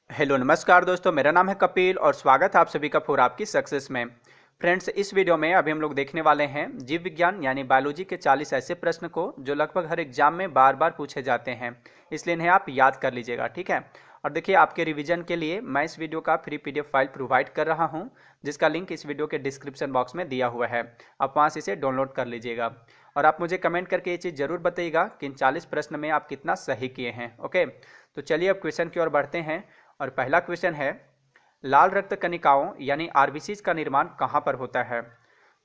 Hello नमस्कार दोस्तों, मेरा नाम है कपिल और स्वागत है आप सभी का फॉर आपकी सक्सेस में। फ्रेंड्स, इस वीडियो में अभी हम लोग देखने वाले हैं जीव विज्ञान यानी बायोलॉजी के 40 ऐसे प्रश्न को जो लगभग हर एग्जाम में बार बार पूछे जाते हैं, इसलिए इन्हें आप याद कर लीजिएगा। ठीक है। और देखिए, आपके रिवीजन के लिए मैं इस वीडियो का फ्री पीडीएफ फाइल प्रोवाइड कर रहा हूं, जिसका लिंक इस वीडियो के डिस्क्रिप्शन बॉक्स में दिया हुआ है। आप वहां से इसे डाउनलोड कर लीजिएगा और आप मुझे कमेंट करके ये चीज़ जरूर बताइएगा कि इन 40 प्रश्न में आप कितना सही किए हैं। ओके, तो चलिए अब क्वेश्चन की ओर बढ़ते हैं। और पहला क्वेश्चन है, लाल रक्त कणिकाओं यानी आरबीसीज का निर्माण कहाँ पर होता है?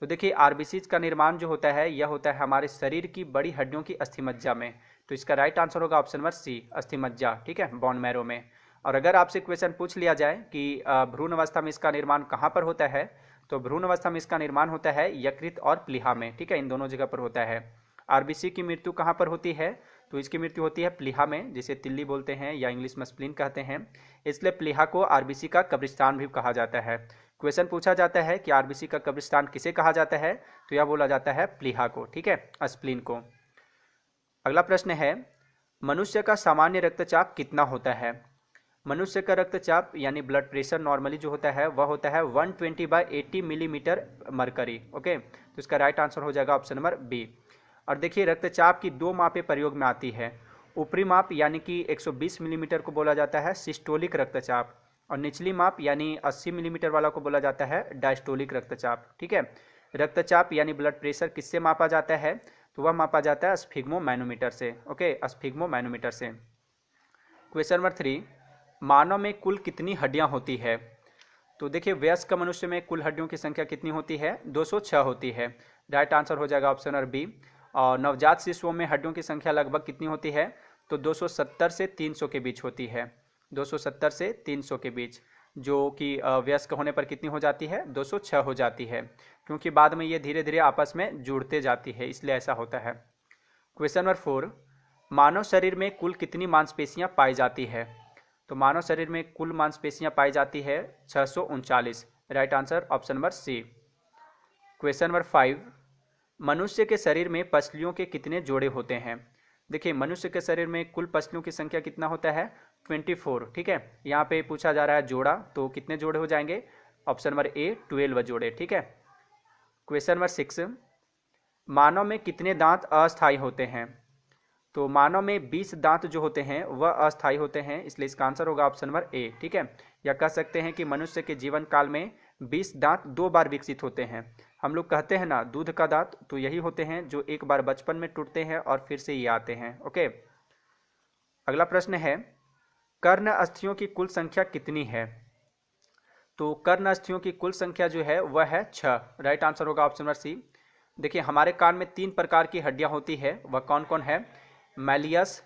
तो देखिए, आरबीसीज का निर्माण जो होता है यह होता है हमारे शरीर की बड़ी हड्डियों की अस्थिमज्जा में। तो इसका राइट आंसर होगा ऑप्शन नंबर सी, अस्थिमज्जा। ठीक है, बोन मैरो में। और अगर आपसे क्वेश्चन पूछ लिया जाए कि भ्रूण अवस्था में इसका निर्माण कहाँ पर होता है, तो भ्रूण अवस्था में इसका निर्माण होता है यकृत और प्लीहा में। ठीक है, इन दोनों जगह पर होता है। आरबीसी की मृत्यु कहाँ पर होती है? तो इसकी मृत्यु होती है प्लीहा में, जिसे तिल्ली बोलते हैं या इंग्लिश में स्प्लीन कहते हैं। इसलिए प्लीहा को आरबीसी का कब्रिस्तान भी कहा जाता है। क्वेश्चन पूछा जाता है कि आरबीसी का कब्रिस्तान किसे कहा जाता है, तो यह बोला जाता है प्लीहा को। ठीक है, स्प्लीन को। अगला प्रश्न है, मनुष्य का सामान्य रक्तचाप कितना होता है? मनुष्य का रक्तचाप यानी ब्लड प्रेशर नॉर्मली जो होता है वह होता है 120/80 मिलीमीटर मरकरी। ओके, तो इसका राइट आंसर हो जाएगा ऑप्शन नंबर बी। और देखिए, रक्तचाप की दो मापें प्रयोग में आती है। ऊपरी माप यानी कि 120 मिलीमीटर को बोला जाता है सिस्टोलिक रक्तचाप, और निचली माप यानी 80 मिलीमीटर वाला को बोला जाता है डायस्टोलिक रक्तचाप। ठीक है, रक्तचाप यानी ब्लड प्रेशर किससे मापा जाता है? तो वह मापा जाता है स्फिग्मो मैनोमीटर से। ओके, स्फिग्मो मैनोमीटर से। क्वेश्चन नंबर 3, मानव में कुल कितनी हड्डियां होती है? तो देखिए, वयस्क मनुष्य में कुल हड्डियों की संख्या कितनी होती है? 206 होती है। राइट आंसर हो जाएगा ऑप्शन नंबर बी। और नवजात शिशुओं में हड्डियों की संख्या लगभग कितनी होती है? तो 270 से 300 के बीच होती है। 270 से 300 के बीच, जो कि वयस्क होने पर कितनी हो जाती है? 206 हो जाती है, क्योंकि बाद में ये धीरे धीरे आपस में जुड़ते जाती है, इसलिए ऐसा होता है। क्वेश्चन नंबर 4, मानव शरीर में कुल कितनी मांसपेशियां पाई जाती है? तो मानव शरीर में कुल मांसपेशियां पाई जाती है 639। Right answer option number C. Question number 5, मनुष्य के शरीर में पसलियों के कितने जोड़े होते हैं? देखिए, मनुष्य के शरीर में कुल पसलियों की संख्या कितना होता है? 24। ठीक है, यहाँ पे पूछा जा रहा है जोड़ा, तो कितने जोड़े हो जाएंगे? ऑप्शन नंबर ए 12 जोड़े। ठीक है। क्वेश्चन नंबर 6, मानव में कितने दांत अस्थायी होते हैं? तो मानव में 20 दांत जो होते हैं वह अस्थायी होते हैं, इसलिए इसका आंसर होगा ऑप्शन नंबर ए। ठीक है, या कह सकते हैं कि मनुष्य के जीवन काल में 20 दांत 2 बार विकसित होते हैं। हम लोग कहते हैं ना दूध का दांत, तो यही होते हैं जो एक बार बचपन में टूटते हैं और फिर से ये आते हैं। ओके, अगला प्रश्न है, कर्ण अस्थियों की कुल संख्या कितनी है? तो कर्ण अस्थियों की कुल संख्या जो है वह है 6। राइट आंसर होगा ऑप्शन नंबर सी। देखिए, हमारे कान में 3 प्रकार की हड्डियां होती है, वह कौन कौन है? मैलियस,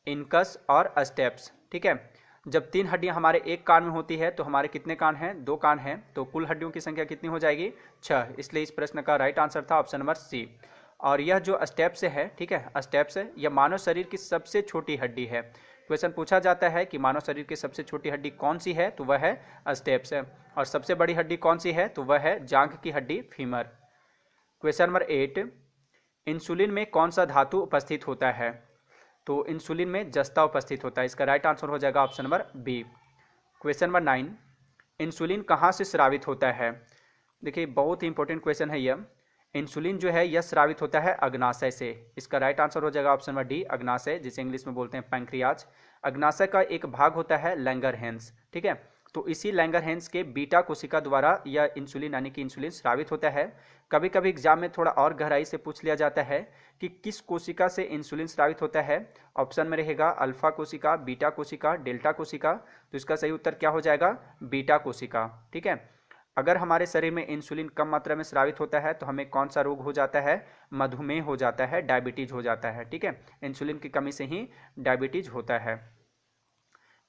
इनकस और स्टेप्स। ठीक है, जब 3 हड्डियां हमारे एक कान में होती है तो हमारे कितने कान हैं? 2 कान हैं, तो कुल हड्डियों की संख्या कितनी हो जाएगी? 6। इसलिए इस प्रश्न का राइट आंसर था ऑप्शन नंबर सी। और यह जो स्टेप्स है, ठीक है, स्टेप्स है, यह मानव शरीर की सबसे छोटी हड्डी है। क्वेश्चन पूछा जाता है कि मानव शरीर की सबसे छोटी हड्डी कौन सी है, तो वह है स्टेप्स है। और सबसे बड़ी हड्डी कौन सी है? तो वह है जांघ की हड्डी, फीमर। क्वेश्चन नंबर 8, इंसुलिन में कौन सा धातु उपस्थित होता है? तो इंसुलिन में जस्ता उपस्थित होता है, इसका राइट आंसर हो जाएगा option number B. Question number 9, insulin कहाँ से स्रावित होता है? देखिए, बहुत ही इंपॉर्टेंट क्वेश्चन है यह। इंसुलिन जो है यह स्रावित होता है अग्नाशय से, इसका राइट आंसर हो जाएगा ऑप्शन नंबर डी, अग्नाशय, जिसे इंग्लिश में बोलते हैं पैंक्रियाज। अग्नाशय का एक भाग होता है लैंगरहैंस। ठीक है, तो इसी लैंगरहैंस के बीटा कोशिका द्वारा यह इंसुलिन यानी कि इंसुलिन स्रावित होता है। कभी कभी एग्जाम में थोड़ा और गहराई से पूछ लिया जाता है कि किस कोशिका से इंसुलिन स्रावित होता है। ऑप्शन में रहेगा अल्फा कोशिका, बीटा कोशिका, डेल्टा कोशिका। तो इसका सही उत्तर क्या हो जाएगा? बीटा कोशिका। ठीक है, अगर हमारे शरीर में इंसुलिन कम मात्रा में स्रावित होता है तो हमें कौन सा रोग हो जाता है? मधुमेह हो जाता है, डायबिटीज हो जाता है। ठीक है, इंसुलिन की कमी से ही डायबिटीज होता है।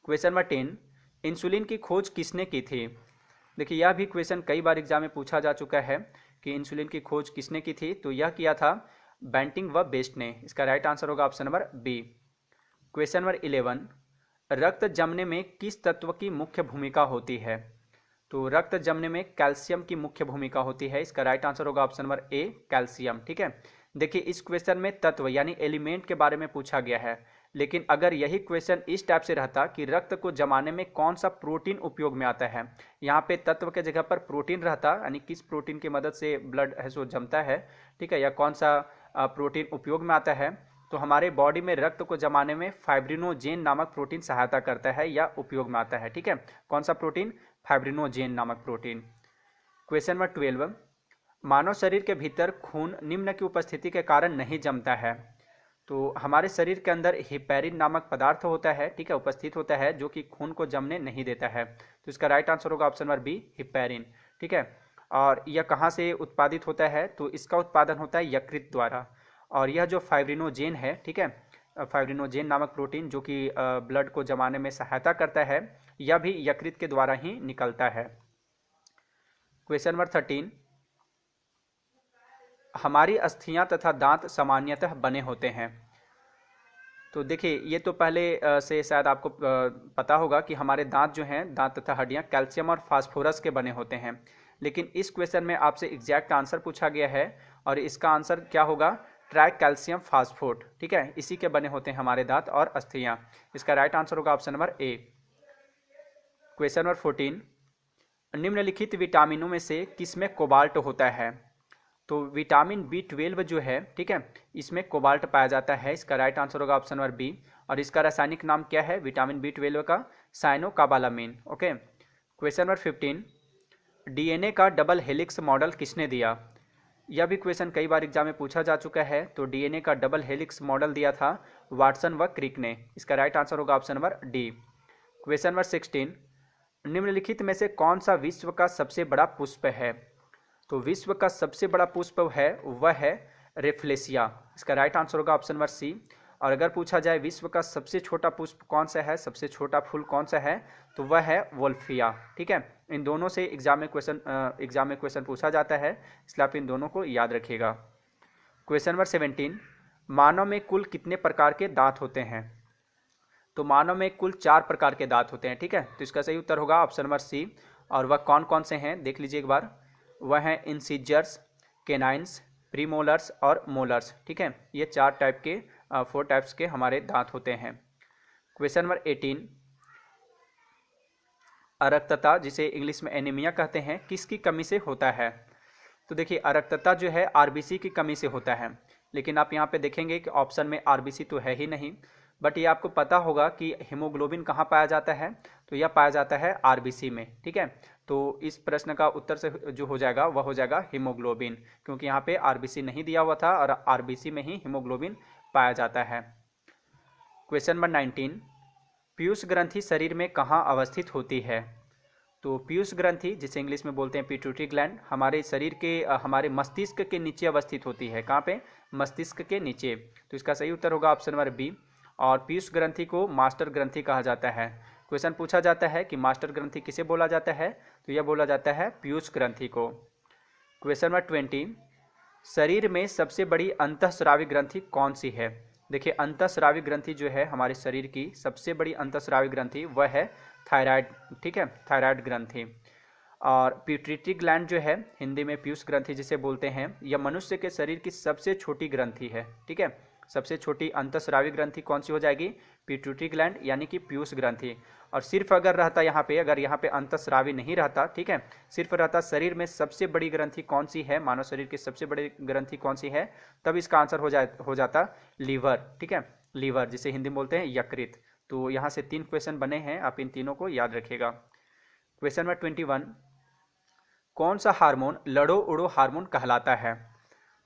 क्वेश्चन नंबर 10, इंसुलिन की खोज किसने की थी? देखिए, यह भी क्वेश्चन कई बार एग्जाम में पूछा जा चुका है कि इंसुलिन की खोज किसने की थी, तो यह किया था बेंटिंग व बेस्ट ने। इसका राइट आंसर होगा option number B. Question number 11, रक्त जमने में किस तत्व की मुख्य भूमिका होती है? तो रक्त जमने में कैल्शियम की मुख्य भूमिका होती है, इसका राइट आंसर होगा ऑप्शन नंबर ए, कैल्शियम। ठीक है, देखिए, इस क्वेश्चन में तत्व यानी एलिमेंट के बारे में पूछा गया है, लेकिन अगर यही क्वेश्चन इस टाइप से रहता कि रक्त को जमाने में कौन सा प्रोटीन उपयोग में आता है, यहाँ पे तत्व के जगह पर प्रोटीन रहता, यानी किस प्रोटीन की मदद से ब्लड है सो जमता है, ठीक है, या कौन सा प्रोटीन उपयोग में आता है, तो हमारे बॉडी में रक्त को जमाने में फाइब्रिनोजेन नामक प्रोटीन सहायता करता है या उपयोग में आता है। ठीक है, कौन सा प्रोटीन? फाइब्रिनोजेन नामक प्रोटीन। क्वेश्चन नंबर 12, मानव शरीर के भीतर खून निम्न की उपस्थिति के कारण नहीं जमता है। तो हमारे शरीर के अंदर हिपैरिन नामक पदार्थ होता है, ठीक है, उपस्थित होता है, जो कि खून को जमने नहीं देता है। तो इसका राइट आंसर होगा ऑप्शन नंबर बी, हिपैरिन। ठीक है, और यह कहाँ से उत्पादित होता है? तो इसका उत्पादन होता है यकृत द्वारा। और यह जो फाइब्रिनोजेन है, ठीक है, फाइब्रिनोजेन नामक प्रोटीन जो कि ब्लड को जमाने में सहायता करता है, यह भी यकृत के द्वारा ही निकलता है। क्वेश्चन नंबर 13, हमारी अस्थियां तथा दांत सामान्यतः बने होते हैं। तो देखिए, ये तो पहले से शायद आपको पता होगा कि हमारे दांत जो हैं, दांत तथा हड्डियां कैल्शियम और फास्फोरस के बने होते हैं। लेकिन इस क्वेश्चन में आपसे एग्जैक्ट आंसर पूछा गया है और इसका आंसर क्या होगा? Tricalcium phosphate. ठीक है, इसी के बने होते हैं हमारे दांत और अस्थियां। इसका राइट आंसर होगा option number A. Question number 14, निम्नलिखित विटामिनों में से किसमें कोबाल्ट होता है? तो विटामिन B12 जो है, ठीक है, इसमें कोबाल्ट पाया जाता है। इसका राइट आंसर होगा ऑप्शन नंबर बी। और इसका रासायनिक नाम क्या है विटामिन B12 का? साइनोकाबालामिन। ओके। क्वेश्चन नंबर 15, DNA का डबल हेलिक्स मॉडल किसने दिया? यह भी क्वेश्चन कई बार एग्जाम में पूछा जा चुका है। तो DNA का डबल हेलिक्स मॉडल दिया था वाटसन व क्रिक ने। इसका राइट आंसर होगा option number D. Question number 16, निम्नलिखित में से कौन सा विश्व का सबसे बड़ा पुष्प है? तो विश्व का सबसे बड़ा पुष्प है वह है रेफ्लेसिया। इसका राइट आंसर होगा ऑप्शन नंबर सी। और अगर पूछा जाए विश्व का सबसे छोटा पुष्प कौन सा है, सबसे छोटा फूल कौन सा है, तो वह है वोल्फिया। ठीक है, इन दोनों से एग्जाम में क्वेश्चन पूछा जाता है, इसलिए आप इन दोनों को याद रखिएगा। क्वेश्चन नंबर 17, मानव में कुल कितने प्रकार के दांत होते हैं? तो मानव में कुल 4 प्रकार के दांत होते हैं। ठीक है, तो इसका सही उत्तर होगा ऑप्शन नंबर सी। और वह कौन कौन से हैं देख लीजिए एक बार। वह हैं इंसिजर्स, केनाइन्स, प्रीमोलर्स और मोलर्स। ठीक है, ये 4 टाइप के 4 टाइप्स के हमारे दांत होते हैं। क्वेश्चन नंबर 18, अरक्तता, जिसे इंग्लिश में एनीमिया कहते हैं, किसकी कमी से होता है? तो देखिए, अरक्तता जो है आरबीसी की कमी से होता है। लेकिन आप यहाँ पे देखेंगे कि ऑप्शन में आरबीसी तो है ही नहीं। बट ये आपको पता होगा कि हीमोग्लोबिन कहाँ पाया जाता है? तो यह पाया जाता है आरबीसी में। ठीक है, तो इस प्रश्न का उत्तर से जो हो जाएगा वह हो जाएगा हीमोग्लोबिन, क्योंकि यहाँ पे आरबीसी नहीं दिया हुआ था और आरबीसी में ही हीमोग्लोबिन पाया जाता है। क्वेश्चन नंबर 19, पीयूष ग्रंथि शरीर में कहाँ अवस्थित होती है? तो पीयूष ग्रंथि, जिसे इंग्लिश में बोलते हैं पिट्यूटरी ग्लैंड, हमारे शरीर के हमारे मस्तिष्क के नीचे अवस्थित होती है। कहाँ पे? मस्तिष्क के नीचे। तो इसका सही उत्तर होगा ऑप्शन नंबर बी। और पीयूष ग्रंथि को मास्टर ग्रंथि कहा जाता है। क्वेश्चन पूछा जाता है कि मास्टर ग्रंथि किसे बोला जाता है? तो यह बोला जाता है पीयूष ग्रंथि को। क्वेश्चन नंबर 20, शरीर में सबसे बड़ी अंतःस्रावी ग्रंथि कौन सी है? देखिए, अंतःस्रावी ग्रंथि जो है हमारे शरीर की सबसे बड़ी अंतःस्रावी ग्रंथि वह है थायराइड। ठीक है, थायराइड ग्रंथि। और पिट्यूटरी ग्लैंड जो है हिंदी में पीयूष ग्रंथि जिसे बोलते हैं, यह मनुष्य के शरीर की सबसे छोटी ग्रंथि है। ठीक है, सबसे छोटी अंतःस्रावी ग्रंथि कौन सी हो जाएगी? पिट्यूटरी ग्लैंड यानी कि पीयूष ग्रंथि। और सिर्फ अगर रहता अगर यहाँ पे अंतःस्रावी नहीं रहता, ठीक है, सिर्फ रहता शरीर में सबसे बड़ी ग्रंथि कौन सी है, मानव शरीर की सबसे बड़ी ग्रंथि कौन सी है, तब इसका आंसर हो जाता लीवर। ठीक है, लीवर, जिसे हिंदी में बोलते हैं यकृत। तो यहाँ से 3 क्वेश्चन बने हैं, आप इन तीनों को याद रखिएगा। क्वेश्चन नंबर 21, कौन सा हार्मोन लड़ो उड़ो हार्मोन कहलाता है?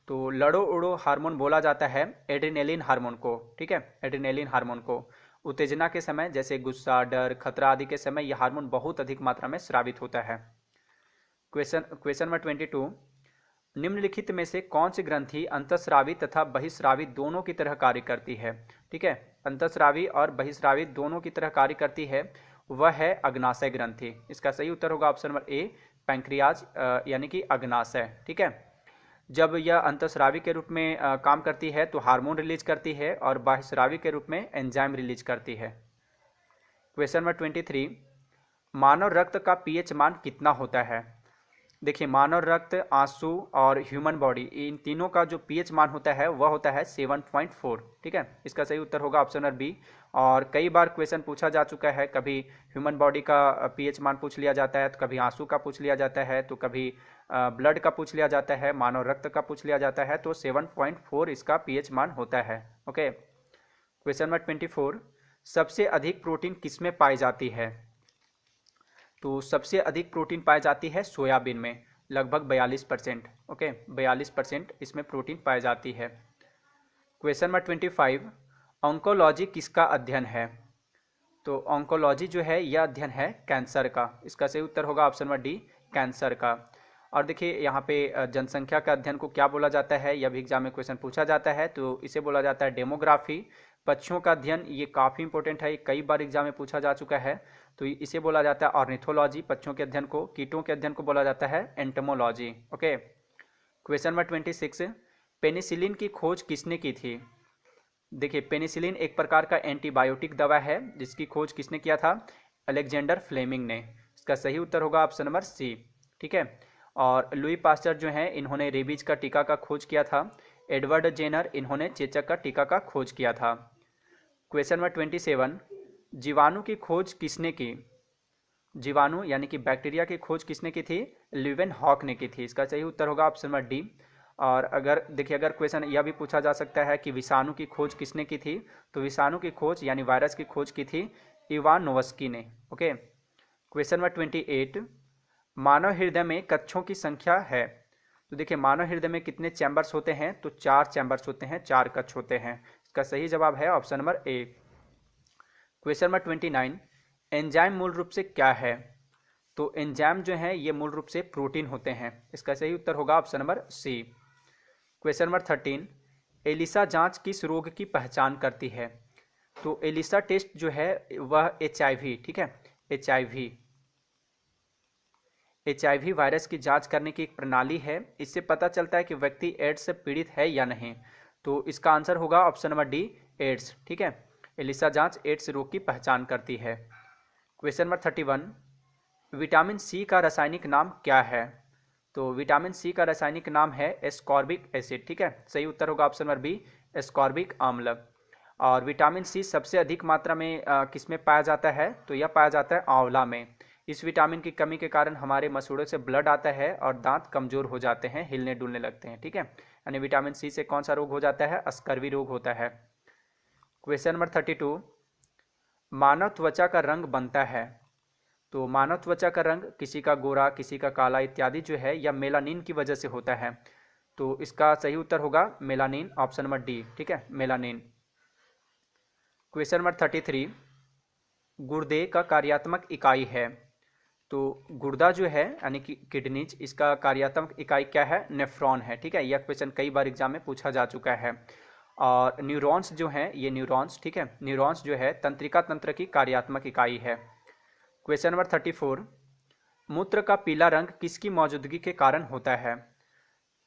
तो लड़ो उड़ो हार्मोन बोला जाता है एड्रेनलिन हार्मोन को। ठीक है, एड्रेनलिन हार्मोन को उत्तेजना के समय, जैसे गुस्सा, डर, खतरा आदि के समय यह हार्मोन बहुत अधिक मात्रा में स्रावित होता है। क्वेश्चन नंबर 22, निम्नलिखित में से कौन सी ग्रंथि अंतःस्रावी तथा बहिस्रावी दोनों की तरह कार्य करती है? ठीक है, अंतःस्रावी और बहिस्रावी दोनों की तरह कार्य करती है, वह है अग्नाशय ग्रंथि। इसका सही उत्तर होगा ऑप्शन नंबर ए, पैंक्रियाज यानी कि अग्नाशय। ठीक है, जब यह अंतःस्रावी के रूप में काम करती है तो हार्मोन रिलीज करती है और बाह्यस्रावी के रूप में एंजाइम रिलीज करती है। क्वेश्चन नंबर 23, मानव रक्त का पीएच मान कितना होता है? देखिए मानव रक्त, आंसू और ह्यूमन बॉडी, इन तीनों का जो पीएच मान होता है वह होता है 7.4। ठीक है, इसका सही उत्तर होगा ऑप्शन नंबर बी। और कई बार क्वेश्चन पूछा जा चुका है, कभी ह्यूमन बॉडी का पीएच मान पूछ लिया जाता है, तो कभी आंसू का पूछ लिया जाता है, तो कभी ब्लड का पूछ लिया जाता है, मानव रक्त का पूछ लिया जाता है, तो 7.4 इसका पीएच मान होता है। ओके, क्वेश्चन नंबर 24, सबसे अधिक प्रोटीन किसमें पाई जाती है? तो सबसे अधिक प्रोटीन पाई जाती है सोयाबीन में, लगभग 42%। ओके, 42% इसमें प्रोटीन पाई जाती है। क्वेश्चन नंबर 25, ऑन्कोलॉजी किसका अध्ययन है? तो ऑन्कोलॉजी जो है यह अध्ययन है कैंसर का। इसका सही उत्तर होगा ऑप्शन नंबर डी, कैंसर का। और देखिए यहाँ पे जनसंख्या का अध्ययन को क्या बोला जाता है, यह भी एग्जाम में क्वेश्चन पूछा जाता है, तो इसे बोला जाता है डेमोग्राफी। पक्षियों का अध्ययन, ये काफ़ी इंपॉर्टेंट है, कई बार एग्जाम में पूछा जा चुका है, तो इसे बोला जाता है ऑर्निथोलॉजी। पक्षियों के अध्ययन को, कीटों के अध्ययन को बोला जाता है entomology. Okay, question number 26, penicillin की खोज किसने की थी? देखिए पेनिसिलिन एक प्रकार का एंटीबायोटिक दवा है, जिसकी खोज किसने किया था? अलेक्जेंडर फ्लेमिंग ने। इसका सही उत्तर होगा ऑप्शन नंबर सी। ठीक है, और लुई पास्चर जो है इन्होंने रेबीज का टीका का खोज किया था। एडवर्ड जेनर, इन्होंने चेचक का टीका का खोज किया था। क्वेश्चन नंबर 27, जीवाणु की खोज किसने की? जीवाणु यानी कि बैक्टीरिया की खोज किसने की थी? ल्यूवेन हॉक ने की थी। इसका सही उत्तर होगा ऑप्शन नंबर डी। और अगर देखिए, अगर क्वेश्चन यह भी पूछा जा सकता है कि विषाणु की खोज किसने की थी, तो विषाणु की खोज यानी वायरस की खोज की थी इवानोवस्की ने। ओके, क्वेश्चन नंबर 28, मानव हृदय में कक्षों की संख्या है? तो देखिए मानव हृदय में कितने चैम्बर्स होते हैं? तो 4 चैम्बर्स होते हैं, 4 कक्ष होते हैं। इसका सही जवाब है option number A. Question number 29, enzyme मूल रूप से क्या है? तो एंजाइम जो है ये मूल रूप से प्रोटीन होते हैं। इसका सही उत्तर होगा option number C. Question number 13, ELISA जांच किस रोग की पहचान करती है? तो एलिसा टेस्ट जो है वह HIV, ठीक है, HIV वायरस की जांच करने की एक प्रणाली है। इससे पता चलता है कि व्यक्ति एड्स से पीड़ित है या नहीं। तो इसका आंसर होगा ऑप्शन नंबर डी, एड्स। ठीक है, एलिसा जांच एड्स रोग की पहचान करती है। क्वेश्चन नंबर 31, विटामिन सी का रासायनिक नाम क्या है? तो विटामिन सी का रासायनिक नाम है एस्कॉर्बिक एसिड। ठीक है, सही उत्तर होगा ऑप्शन नंबर बी, एस्कॉर्बिक अम्ल। और विटामिन सी सबसे अधिक मात्रा में किसमें पाया जाता है? तो यह पाया जाता है आंवला में। इस विटामिन की कमी के कारण हमारे मसूड़ों से ब्लड आता है और दांत कमजोर हो जाते हैं, हिलने डुलने लगते हैं। ठीक है, यानी विटामिन सी से कौन सा रोग हो जाता है? स्कर्वी रोग होता है। क्वेश्चन नंबर 32, मानव त्वचा का रंग बनता है? तो मानव त्वचा का रंग किसी का गोरा, किसी का काला इत्यादि जो है यह मेलानिन की वजह से होता है। तो इसका सही उत्तर होगा मेलानिन, ऑप्शन नंबर डी। ठीक है, मेलानिन। क्वेश्चन नंबर 33, गुर्दे का कार्यात्मक इकाई है? तो गुर्दा जो है यानी कि किडनीज, इसका कार्यात्मक इकाई क्या है? नेफ्रॉन है। ठीक है, यह क्वेश्चन कई बार एग्जाम में पूछा जा चुका है। और न्यूरॉन्स जो हैं, ये न्यूरॉन्स, ठीक है, न्यूरॉन्स जो है तंत्रिका तंत्र की कार्यात्मक इकाई है। क्वेश्चन नंबर 34, मूत्र का पीला रंग किसकी मौजूदगी के कारण होता है?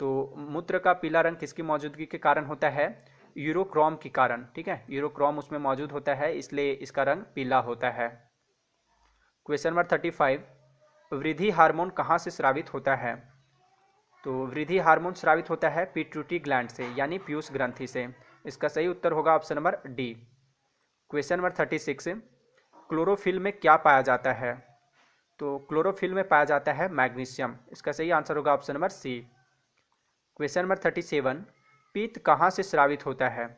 तो मूत्र का पीला रंग किसकी मौजूदगी के कारण होता है? यूरोक्रोम के कारण। ठीक है, यूरोक्रोम उसमें मौजूद होता है, इसलिए इसका रंग पीला होता है। क्वेश्चन नंबर 35, वृद्धि हार्मोन कहाँ से स्रावित होता है? तो वृद्धि हार्मोन स्रावित होता है पिट्यूटरी ग्लैंड से, यानी पीयूष ग्रंथि से। इसका सही उत्तर होगा option number D. Question number 36, chlorophyll में क्या पाया जाता है? तो क्लोरोफिल में पाया जाता है मैग्नीशियम। इसका सही आंसर होगा option number C. Question number 37, पित्त कहाँ से स्रावित होता है?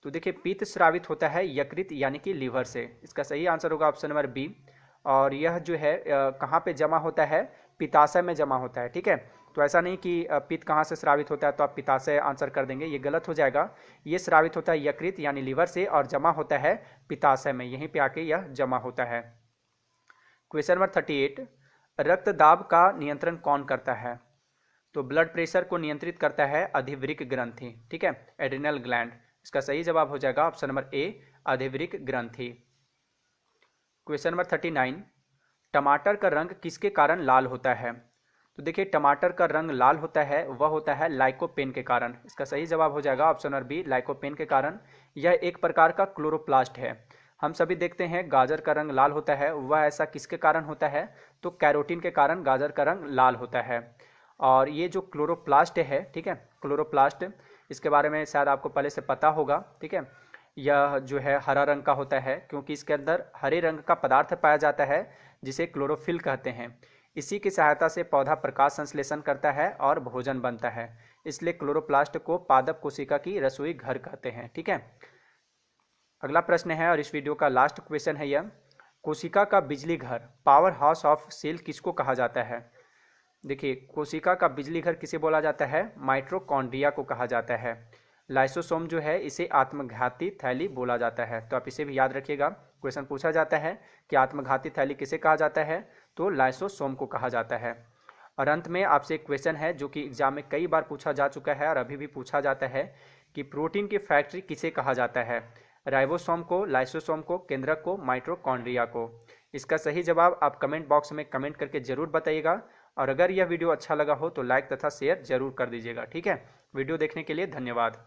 तो देखिए पित्त स्रावित होता है यकृत यानी कि लीवर से। इसका सही आंसर होगा ऑप्शन नंबर बी। और यह जो है कहाँ पे जमा होता है? पित्ताशय में जमा होता है। ठीक है, तो ऐसा नहीं कि पित्त कहाँ से स्रावित होता है तो आप पित्ताशय आंसर कर देंगे, ये गलत हो जाएगा। ये स्रावित होता है यकृत यानी लीवर से और जमा होता है पित्ताशय में, यहीं पे आके यह जमा होता है। क्वेश्चन नंबर 38, रक्तदाब का नियंत्रण कौन करता है? तो ब्लड प्रेशर को नियंत्रित करता है अधिवृक्क ग्रंथि। ठीक है, एड्रिनल ग्लैंड। इसका सही जवाब हो जाएगा ऑप्शन नंबर ए, अधिवृक्क ग्रंथि। क्वेश्चन नंबर 39, टमाटर का रंग किसके कारण लाल होता है? तो देखिए टमाटर का रंग लाल होता है, वह होता है लाइकोपेन के कारण। इसका सही जवाब हो जाएगा ऑप्शन नंबर बी, लाइकोपेन के कारण। यह एक प्रकार का क्लोरोप्लास्ट है। हम सभी देखते हैं गाजर का रंग लाल होता है, वह ऐसा किसके कारण होता है? तो कैरोटीन के कारण गाजर का रंग लाल होता है। और ये जो क्लोरोप्लास्ट है, ठीक है, क्लोरोप्लास्ट, इसके बारे में शायद आपको पहले से पता होगा, ठीक है। यह जो है हरा रंग का होता है क्योंकि इसके अंदर हरे रंग का पदार्थ पाया जाता है जिसे क्लोरोफिल कहते हैं। इसी की सहायता से पौधा प्रकाश संश्लेषण करता है और भोजन बनता है, इसलिए क्लोरोप्लास्ट को पादप कोशिका की रसोई घर कहते हैं, ठीक है। अगला प्रश्न है और इस वीडियो का लास्ट क्वेश्चन है यह, कोशिका का बिजली घर, पावर हाउस ऑफ सेल किसको कहा जाता है? देखिए, कोशिका का बिजली घर किसे बोला जाता है? माइटोकॉन्ड्रिया को कहा जाता है। लाइसोसोम जो है इसे आत्मघाती थैली बोला जाता है, तो आप इसे भी याद रखिएगा। क्वेश्चन पूछा जाता है कि आत्मघाती थैली किसे कहा जाता है, तो लाइसोसोम को कहा जाता है। और अंत में आपसे एक क्वेश्चन है जो कि एग्जाम में कई बार पूछा जा चुका है और अभी भी पूछा जाता है कि प्रोटीन की फैक्ट्री किसे कहा जाता है? राइबोसोम को, लाइसोसोम को, केंद्रक को, माइटोकॉन्ड्रिया को? इसका सही जवाब आप कमेंट बॉक्स में कमेंट करके जरूर बताइएगा। और अगर यह वीडियो अच्छा लगा हो तो लाइक तथा शेयर जरूर कर दीजिएगा, ठीक है। वीडियो देखने के लिए धन्यवाद।